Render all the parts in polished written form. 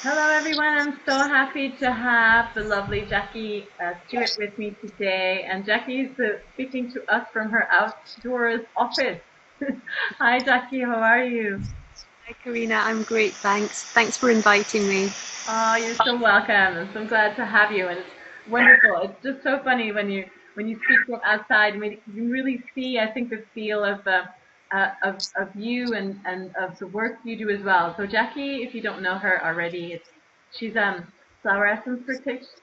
Hello, everyone. I'm so happy to have the lovely Jackie Stewart with me today. And Jackie's speaking to us from her outdoors office. Hi, Jackie. How are you? Hi, Karina. I'm great, thanks. Thanks for inviting me. Oh, you're so welcome. I'm so glad to have you. And it's wonderful. It's just so funny when you speak from outside. I mean, you can really see, I think, the feel of of you and of the work you do as well. So Jackie, if you don't know her already, she's flower essence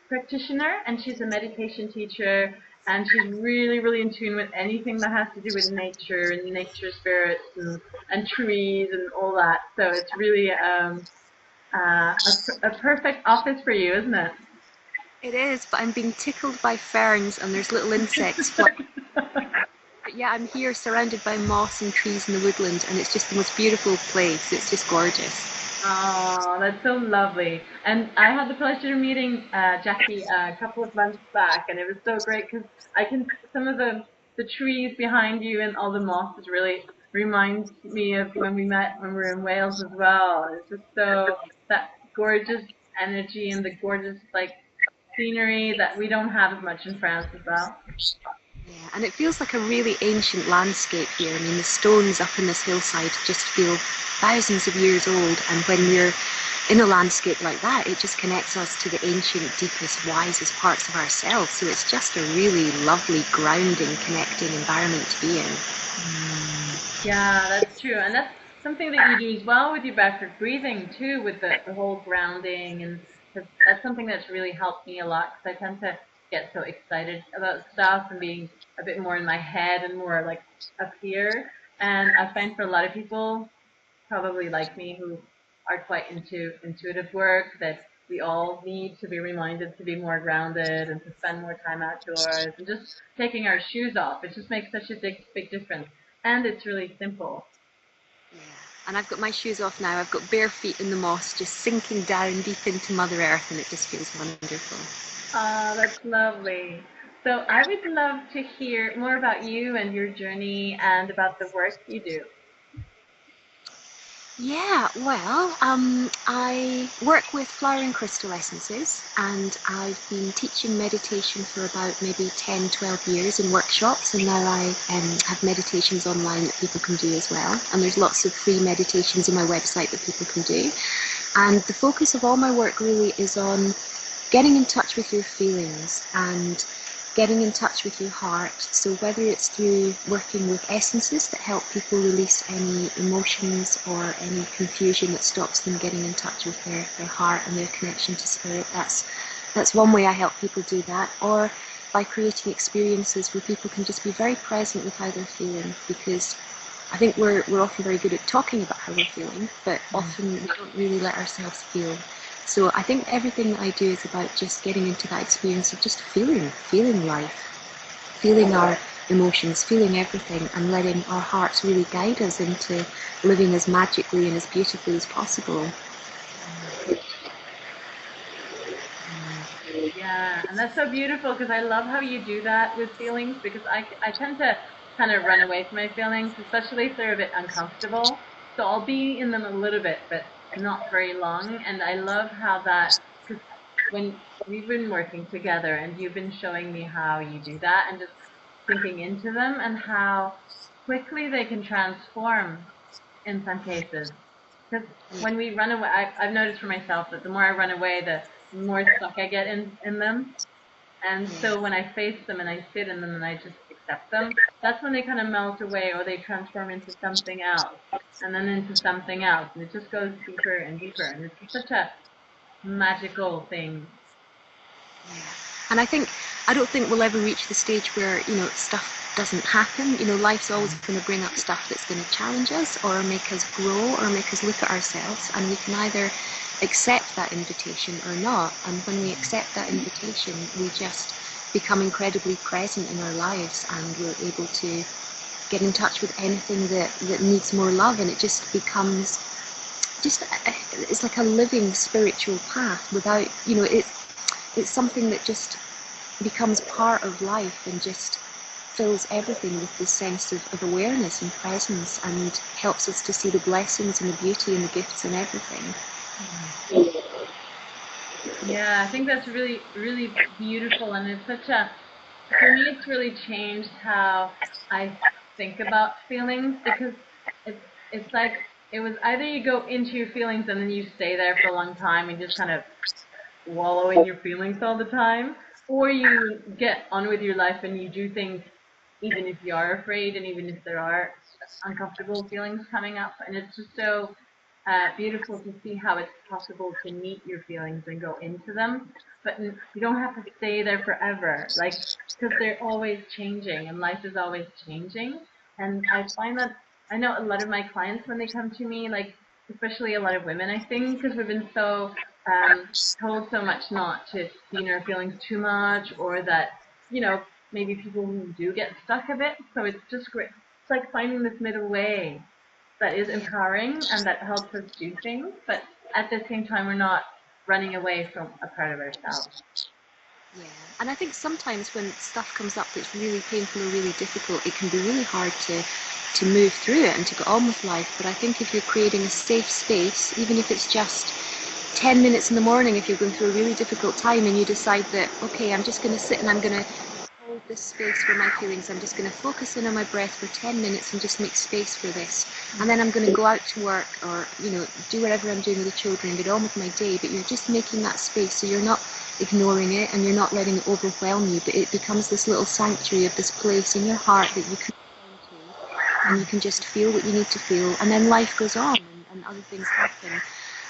practitioner, and she's a meditation teacher, and she's really in tune with anything that has to do with nature and nature spirits and trees and all that. So it's really a perfect office for you, isn't it? It is, but I'm being tickled by ferns and there's little insects flying. But yeah, I'm here surrounded by moss and trees in the woodland, and it's just the most beautiful place. It's just gorgeous. Oh, that's so lovely. And I had the pleasure of meeting Jackie a couple of months back, and it was so great because I can some of the trees behind you and all the mosses really reminds me of when we met when we were in Wales as well. It's just so that gorgeous energy and the gorgeous like scenery that we don't have as much in France as well. Yeah, and it feels like a really ancient landscape here. I mean, the stones up in this hillside just feel thousands of years old, and when we're in a landscape like that, it just connects us to the ancient, deepest, wisest parts of ourselves. So it's just a really lovely, grounding, connecting environment to be in. Yeah, that's true. And that's something that you do as well with your backward breathing too, with the whole grounding. And 'cause that's something that's really helped me a lot because I tend to get so excited about stuff and being a bit more in my head and more like up here. And I find for a lot of people, probably like me, who are quite into intuitive work, that we all need to be reminded to be more grounded and to spend more time outdoors and just taking our shoes off. It just makes such a big difference. And it's really simple. Yeah. And I've got my shoes off now. I've got bare feet in the moss, just sinking down deep into Mother Earth, and it just feels wonderful. Ah, that's lovely. So I would love to hear more about you and your journey and about the work you do. Yeah, well, I work with flowering crystal essences, and I've been teaching meditation for about maybe 10, 12 years in workshops, and now I have meditations online that people can do as well. And there's lots of free meditations on my website that people can do. And the focus of all my work really is on getting in touch with your feelings and getting in touch with your heart. So whether it's through working with essences that help people release any emotions or any confusion that stops them getting in touch with their heart and their connection to spirit, that's one way I help people do that. Or by creating experiences where people can just be very present with how they're feeling, because I think we're often very good at talking about how we're feeling, but often we don't really let ourselves feel. So I think everything that I do is about just getting into that experience of just feeling life, feeling our emotions, feeling everything, and letting our hearts really guide us into living as magically and as beautifully as possible. Yeah, and that's so beautiful because I love how you do that with feelings because I tend to kind of run away from my feelings, especially if they're a bit uncomfortable. So I'll be in them a little bit, but not very long. And I love how that, because when we've been working together and you've been showing me how you do that and just sinking into them and how quickly they can transform in some cases. Because when we run away, I've noticed for myself that the more I run away, the more stuck I get in them. And so when I face them and I sit in them and I just accept them, that's when they kind of melt away or they transform into something else and then into something else. And it just goes deeper and deeper. And it's just such a magical thing. And I don't think we'll ever reach the stage where, stuff doesn't happen. Life's always going to bring up stuff that's going to challenge us or make us grow or make us look at ourselves. And we can either accept that invitation or not. And when we accept that invitation, we just become incredibly present in our lives, and we're able to get in touch with anything that needs more love. And it just becomes just, it's like a living spiritual path without, it's something that just becomes part of life and just fills everything with this sense of awareness and presence, and helps us to see the blessings and the beauty and the gifts and everything. Yeah, I think that's really, really beautiful, and it's such a, for me, it's really changed how I think about feelings because it's like it was either you go into your feelings and then you stay there for a long time and just kind of wallow in your feelings all the time, or you get on with your life and you do things even if you are afraid and even if there are uncomfortable feelings coming up. And it's just so beautiful to see how it's possible to meet your feelings and go into them, but you don't have to stay there forever, like, because they're always changing and life is always changing. And I find that I know a lot of my clients when they come to me, like especially a lot of women, I think, because we've been so told so much not to be in our feelings too much, or that, you know, maybe people who do get stuck a bit. So it's just great. It's like finding this middle way that is Yeah. empowering and that helps us do things, but at the same time, we're not running away from a part of ourselves. Yeah, and I think sometimes when stuff comes up that's really painful or really difficult, it can be really hard to move through it and to get on with life. But I think if you're creating a safe space, even if it's just 10 minutes in the morning, if you're going through a really difficult time and you decide that, okay, I'm just going to sit and I'm going to hold this space for my feelings. I'm just going to focus in on my breath for 10 minutes and just make space for this. And then I'm going to go out to work or, do whatever I'm doing with the children and get on with my day. But you're just making that space so you're not ignoring it and you're not letting it overwhelm you, but it becomes this little sanctuary of this place in your heart that you can go to and you can just feel what you need to feel, and then life goes on and other things happen.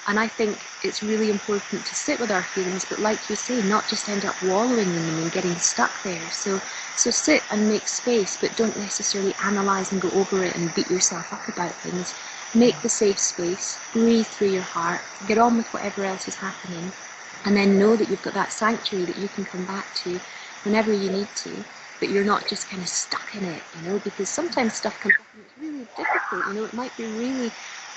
And I think it's really important to sit with our feelings, but like you say, not just end up wallowing in them and getting stuck there. So sit and make space, but don't necessarily analyze and go over it and beat yourself up about things. Make the safe space, breathe through your heart, get on with whatever else is happening, and then know that you've got that sanctuary that you can come back to whenever you need to, but you're not just kind of stuck in it, because sometimes stuff comes up and it's really difficult. It might be really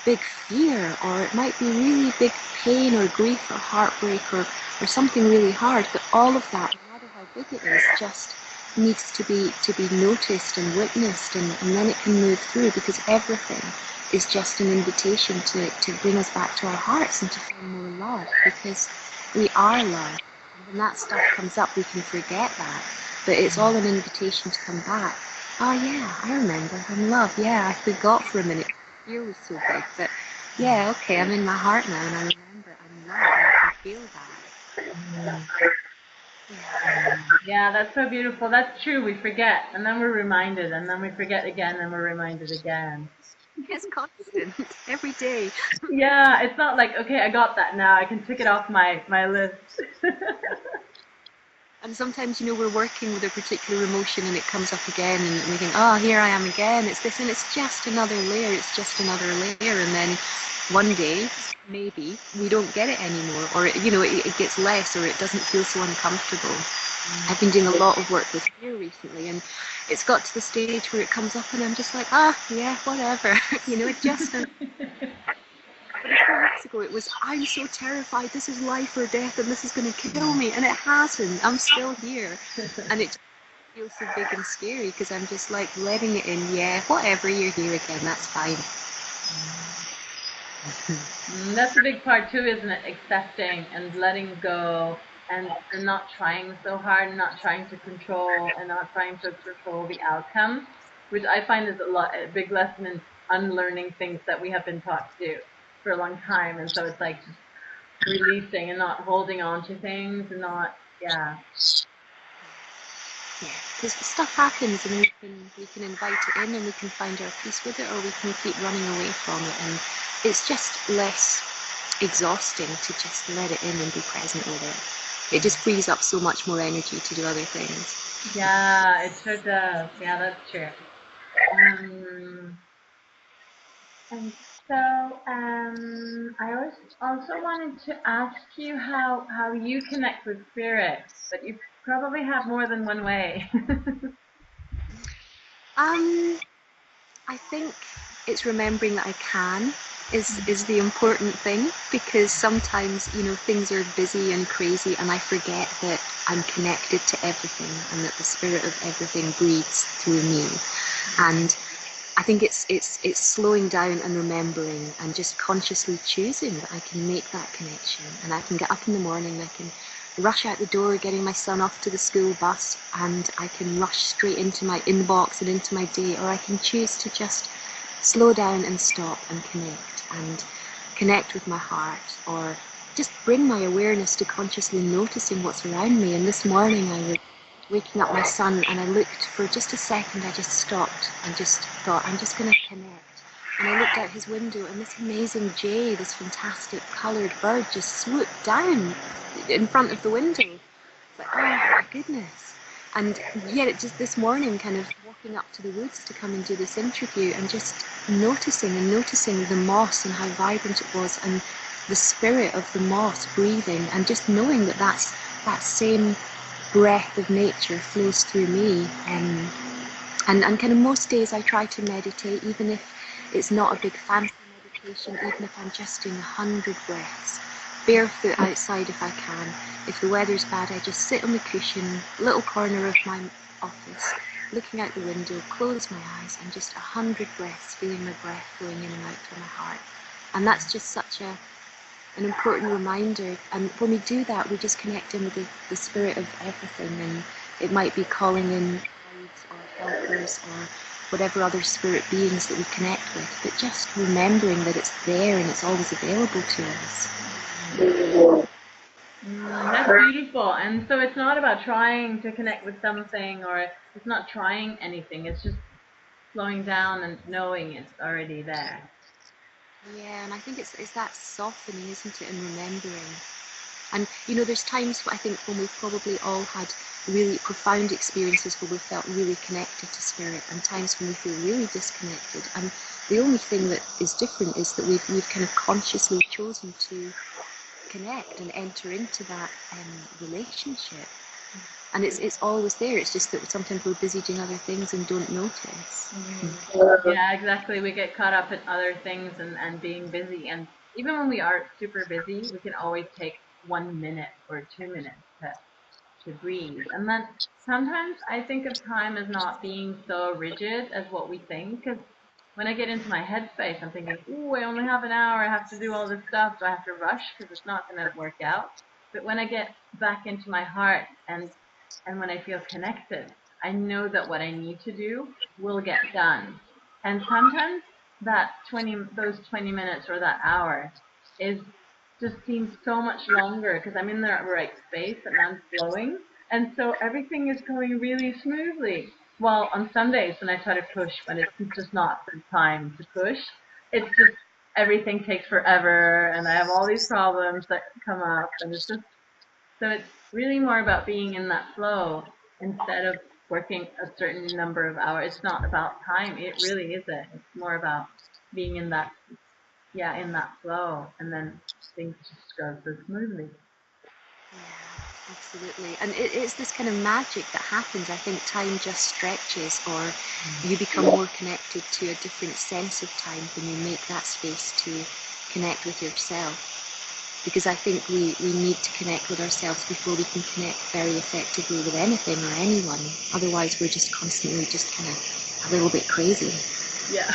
big fear, or it might be really big pain or grief or heartbreak or something really hard, but all of that, no matter how big it is, just needs to be noticed and witnessed, and then it can move through, because everything is just an invitation to bring us back to our hearts and to find more love, because we are love. And when that stuff comes up, we can forget that, but it's all an invitation to come back. Oh yeah, I remember, I'm love. Yeah, I forgot for a minute. Fear was so big, but yeah, okay, I'm in my heart now, and I remember I'm love, and I can feel that. Mm. Yeah. Yeah, that's so beautiful. That's true. We forget, and then we're reminded, and then we forget again, and we're reminded again. It's constant, every day. Yeah, it's not like, okay, I got that now. I can tick it off my list. And sometimes, we're working with a particular emotion and it comes up again, and we think, oh, here I am again. It's this, and it's just another layer. It's just another layer. And then one day, maybe, we don't get it anymore, or, it gets less, or it doesn't feel so uncomfortable. I've been doing a lot of work with fear recently, and it's got to the stage where it comes up and I'm just like, yeah, whatever. It just, but a few weeks ago it was, I'm so terrified, this is life or death and this is going to kill me, and it hasn't. I'm still here, and it feels so big and scary because I'm just like letting it in. Yeah, whatever, you're here again, that's fine. That's a big part too, isn't it? Accepting and letting go, and not trying so hard, and not trying to control, and not trying to control the outcome, which I find is a big lesson in unlearning things that we have been taught to do for a long time. And so it's like just releasing and not holding on to things and not, yeah. Yeah, because stuff happens and we can invite it in and we can find our peace with it, or we can keep running away from it, and it's just less exhausting to just let it in and be present with it. It just frees up so much more energy to do other things. Yeah, it sure does. Yeah, that's true. Um, And so, I also wanted to ask you how you connect with spirit, but you probably have more than one way. Um, I think it's remembering that I can is the important thing, because sometimes things are busy and crazy and I forget that I'm connected to everything and that the spirit of everything breathes through me, and I think it's slowing down and remembering and just consciously choosing that I can make that connection, and I can get up in the morning, I can rush out the door getting my son off to the school bus, and I can rush straight into my inbox and into my day, or I can choose to just slow down and stop and connect with my heart, or just bring my awareness to consciously noticing what's around me. And this morning I was waking up my son, and I looked for just a second, I just stopped and just thought, I'm just going to connect. And I looked out his window, and this amazing jay, this fantastic coloured bird, just swooped down in front of the window. It's like, oh my goodness. And yet it just this morning, kind of walking up to the woods to come and do this interview, and just noticing the moss and how vibrant it was, and the spirit of the moss breathing, and just knowing that that same breath of nature flows through me. And kind of most days I try to meditate, even if it's not a big fancy meditation, even if I'm just doing 100 breaths, barefoot outside if I can. If the weather's bad, I just sit on the cushion, little corner of my office, looking out the window, close my eyes, and just 100 breaths, feeling my breath flowing in and out from my heart. And that's just such an important reminder. And when we do that, we just connect in with the spirit of everything, and it might be calling in guides or helpers or whatever other spirit beings that we connect with, but just remembering that it's there and it's always available to us. That's beautiful. And so it's not about trying to connect with something, or it's not trying anything, it's just slowing down and knowing it's already there. Yeah, and I think it's that softening, isn't it, and remembering. And there's times I think when we've probably all had really profound experiences where we've felt really connected to spirit, and times when we feel really disconnected. And the only thing that is different is that we've kind of consciously chosen to connect and enter into that relationship. And it's always there. It's just that sometimes we're busy doing other things and don't notice. Yeah, exactly. We get caught up in other things and being busy. And even when we are super busy, we can always take 1 minute or 2 minutes to breathe. And then sometimes I think of time as not being so rigid as what we think. Because when I get into my headspace, I'm thinking, ooh, I only have an hour. I have to do all this stuff. Do I have to rush? Because it's not going to work out. But when I get back into my heart and when I feel connected, I know that what I need to do will get done. And sometimes those 20 minutes or that hour just seems so much longer because I'm in the right space and I'm flowing. And so everything is going really smoothly. Well, on Sundays when I try to push, when it's just not the time to push, it's just everything takes forever and I have all these problems that come up, and it's just, so it's really more about being in that flow instead of working a certain number of hours. It's not about time. It really isn't. It's more about being in that flow, and then things just go so smoothly. Yeah, absolutely. And it's this kind of magic that happens. I think time just stretches, or you become more connected to a different sense of time when you make that space to connect with yourself. Because I think we need to connect with ourselves before we can connect very effectively with anything or anyone. Otherwise, we're just constantly just kind of a little bit crazy. Yeah,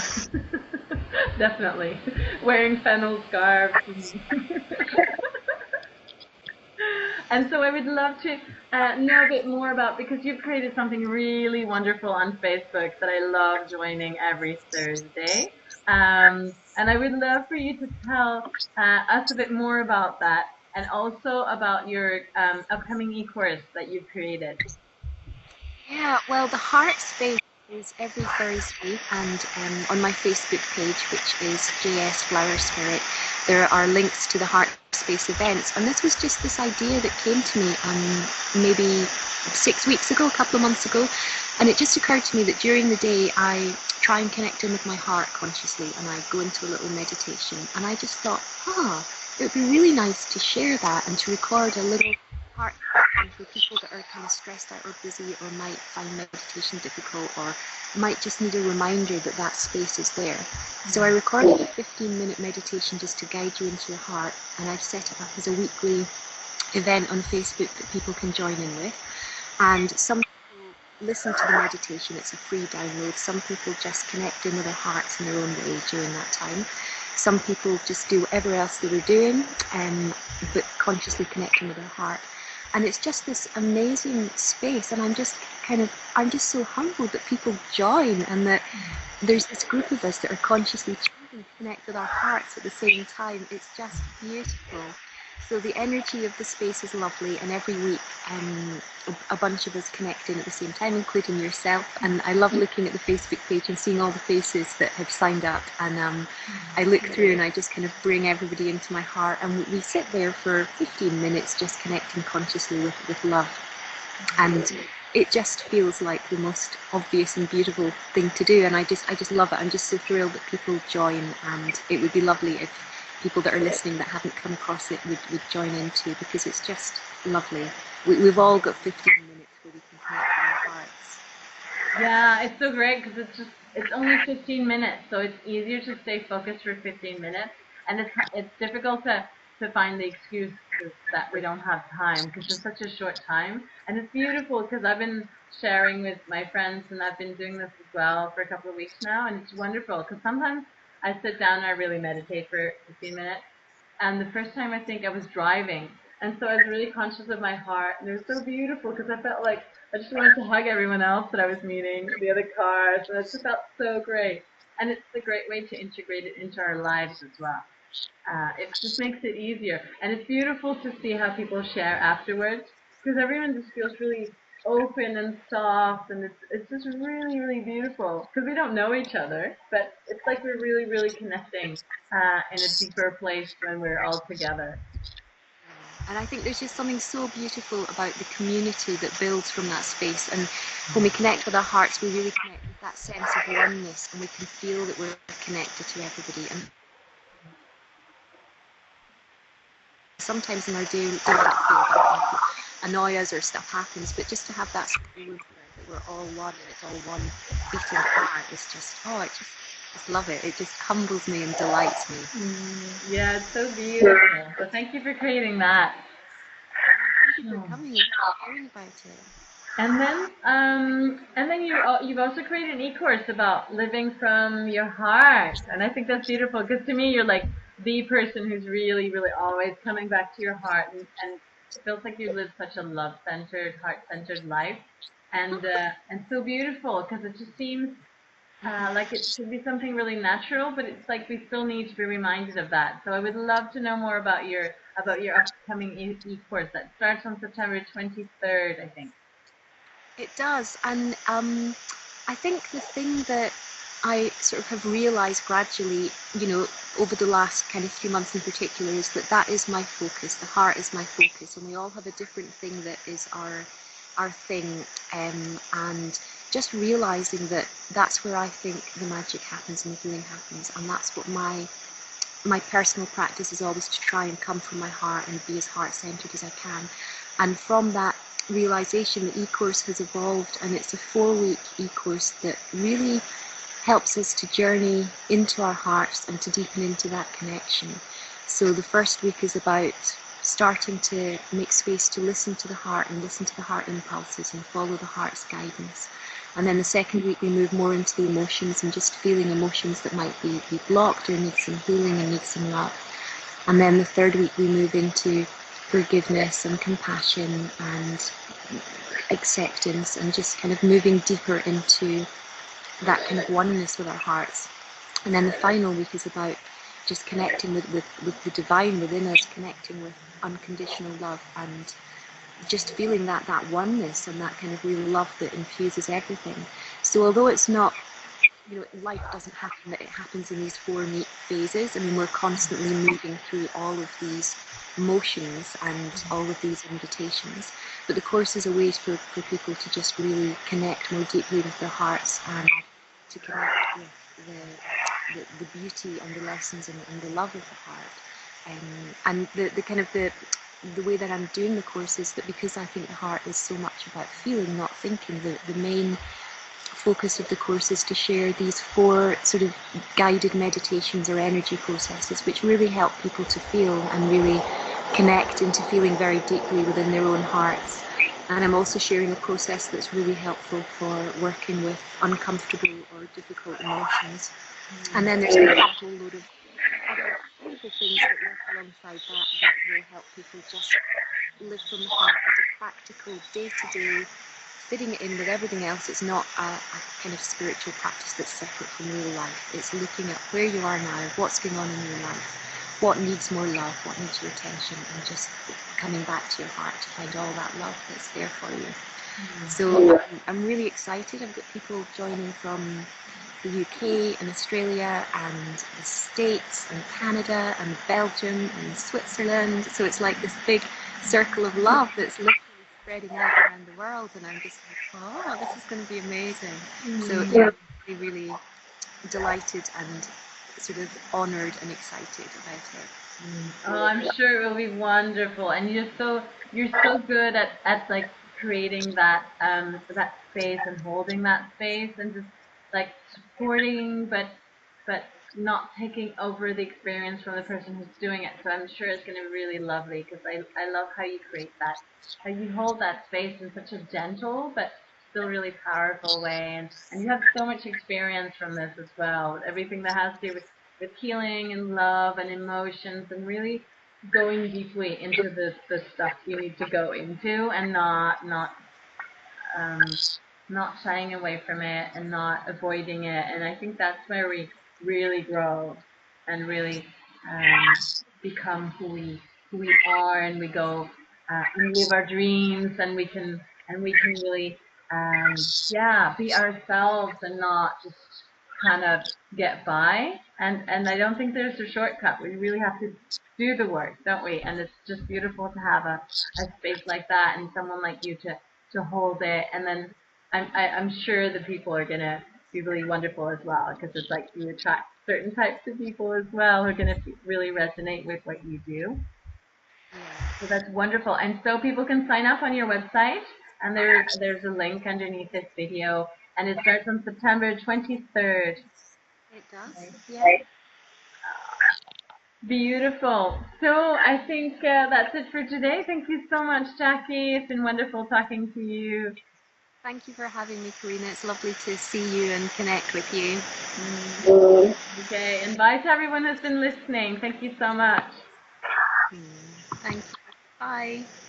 definitely. Wearing fennel scarves. And so I would love to know a bit more about, because you've created something really wonderful on Facebook that I love joining every Thursday. And I would love for you to tell us a bit more about that, and also about your upcoming e-course that you've created. Yeah, well, the Heart Space is every Thursday, and on my Facebook page, which is JS Flower Spirit, there are links to the Heart Space events. And this was just this idea that came to me maybe 6 weeks ago, a couple of months ago. And it just occurred to me that during the day, I try and connect in with my heart consciously, and I go into a little meditation. And I just thought, it would be really nice to share that and to record a little heart for people that are kind of stressed out or busy, or might find meditation difficult, or might just need a reminder that that space is there. So I recorded a 15-minute meditation just to guide you into your heart, and I've set it up as a weekly event on Facebook that people can join in with. And some people listen to the meditation. It's a free download. Some people just connect in with their hearts in their own way during that time. Some people just do whatever else they were doing, but consciously connecting with their heart. And it's just this amazing space, and I'm just so humbled that people join, and that there's this group of us that are consciously choosing to connect with our hearts at the same time. It's just beautiful. So the energy of the space is lovely, and every week a bunch of us connect in at the same time, including yourself. And I love looking at the Facebook page and seeing all the faces that have signed up, and I look through and I just kind of bring everybody into my heart, and we sit there for 15 minutes just connecting consciously with love. And it just feels like the most obvious and beautiful thing to do, and I just love it. I'm just so thrilled that people join, and it would be lovely if people that are listening that haven't come across it would join in too, because it's just lovely. We've all got 15 minutes where we can connect with our hearts. Yeah, it's so great because it's only 15 minutes, so it's easier to stay focused for 15 minutes, and it's difficult to find the excuse that we don't have time because it's such a short time. And it's beautiful because I've been sharing with my friends, and I've been doing this as well for a couple of weeks now, and it's wonderful because sometimes I sit down and I really meditate for 15 minutes, and the first time I think I was driving, and so I was really conscious of my heart, and it was so beautiful because I felt like I just wanted to hug everyone else that I was meeting, the other cars, and it just felt so great. And it's a great way to integrate it into our lives as well. It just makes it easier, and it's beautiful to see how people share afterwards because everyone just feels really open and soft, and it's just really, really beautiful because we don't know each other, but it's like we're really, really connecting in a deeper place when we're all together. And I think there's just something so beautiful about the community that builds from that space. And when we connect with our hearts, we really connect with that sense of oneness, and we can feel that we're connected to everybody. And sometimes in our daily life that annoy us or stuff happens, but just to have that that we're all one and it's all one beating heart is just, I just love it. It just humbles me and delights me. Yeah, it's so beautiful. So thank you for creating that. Thank you for coming and sharing about it. And then you've also created an e-course about living from your heart, and I think that's beautiful because to me you're like the person who's really, really always coming back to your heart, and it feels like you live such a love-centered, heart-centered life, and so beautiful because it just seems like it should be something really natural, but it's like we still need to be reminded of that. So I would love to know more about your upcoming e-course that starts on September 23rd, I think. It does, and I think the thing that I sort of have realised gradually, over the last kind of few months in particular, is that is my focus. The heart is my focus, and we all have a different thing that is our thing, and just realising that that's where I think the magic happens and the healing happens, and that's what my personal practice is, always to try and come from my heart and be as heart-centered as I can. And from that realization, the e-course has evolved, and it's a 4-week e-course that really helps us to journey into our hearts and to deepen into that connection. So the first week is about starting to make space to listen to the heart and listen to the heart impulses and follow the heart's guidance. And then the second week we move more into the emotions and just feeling emotions that might be blocked or need some healing and need some love. And then the third week we move into forgiveness and compassion and acceptance, and just kind of moving deeper into that kind of oneness with our hearts. And then the final week is about just connecting with the divine within us, connecting with unconditional love, and just feeling that oneness and that kind of real love that infuses everything. So although it's not, life doesn't happen, that it happens in these 4 neat phases. I mean, we're constantly moving through all of these motions and all of these invitations. But the course is a way for people to just really connect more deeply with their hearts, and to connect with the beauty and the lessons and the love of the heart. And the kind of the way that I'm doing the course is that because I think the heart is so much about feeling, not thinking, the main focus of the course is to share these 4 sort of guided meditations or energy processes, which really help people to feel and really connect into feeling very deeply within their own hearts. And I'm also sharing a process that's really helpful for working with uncomfortable or difficult emotions. And then there's a whole load of other wonderful things that work alongside that will help people just live from the heart as a practical, day-to-day, fitting it in with everything else. It's not a kind of spiritual practice that's separate from real life. It's looking at where you are now, what's going on in your life, what needs more love, what needs your attention, and just coming back to your heart to find all that love that's there for you. So I'm really excited. I've got people joining from the UK and Australia and the States and Canada and Belgium and Switzerland. So it's like this big circle of love that's literally spreading out around the world, and I'm just like, oh, this is going to be amazing. So yeah, I'm really delighted and sort of honoured and excited about it. Oh, I'm sure it will be wonderful. And you're so good at like creating that that space and holding that space and just like supporting, but not taking over the experience from the person who's doing it. So I'm sure it's going to be really lovely because I love how you create that, how you hold that space in such a gentle but still really powerful way. And you have so much experience from this as well. Everything that has to do with healing and love and emotions and really going deeply into the stuff you need to go into and um, not shying away from it and not avoiding it. And I think that's where we really grow and really become who we are, and we go and live our dreams, and we can really be ourselves and not just kind of get by. And I don't think there's a shortcut. We really have to do the work, don't we? And it's just beautiful to have a space like that and someone like you to hold it. And then I'm sure the people are gonna be really wonderful as well, because it's like you attract certain types of people as well who are gonna really resonate with what you do. So that's wonderful. And so people can sign up on your website, and there's a link underneath this video, and it starts on September 23rd. It does, yeah. Beautiful. So I think that's it for today. Thank you so much, Jackie. It's been wonderful talking to you. Thank you for having me, Karina. It's lovely to see you and connect with you. Okay, and bye to everyone who's been listening. Thank you so much. Thank you. Bye.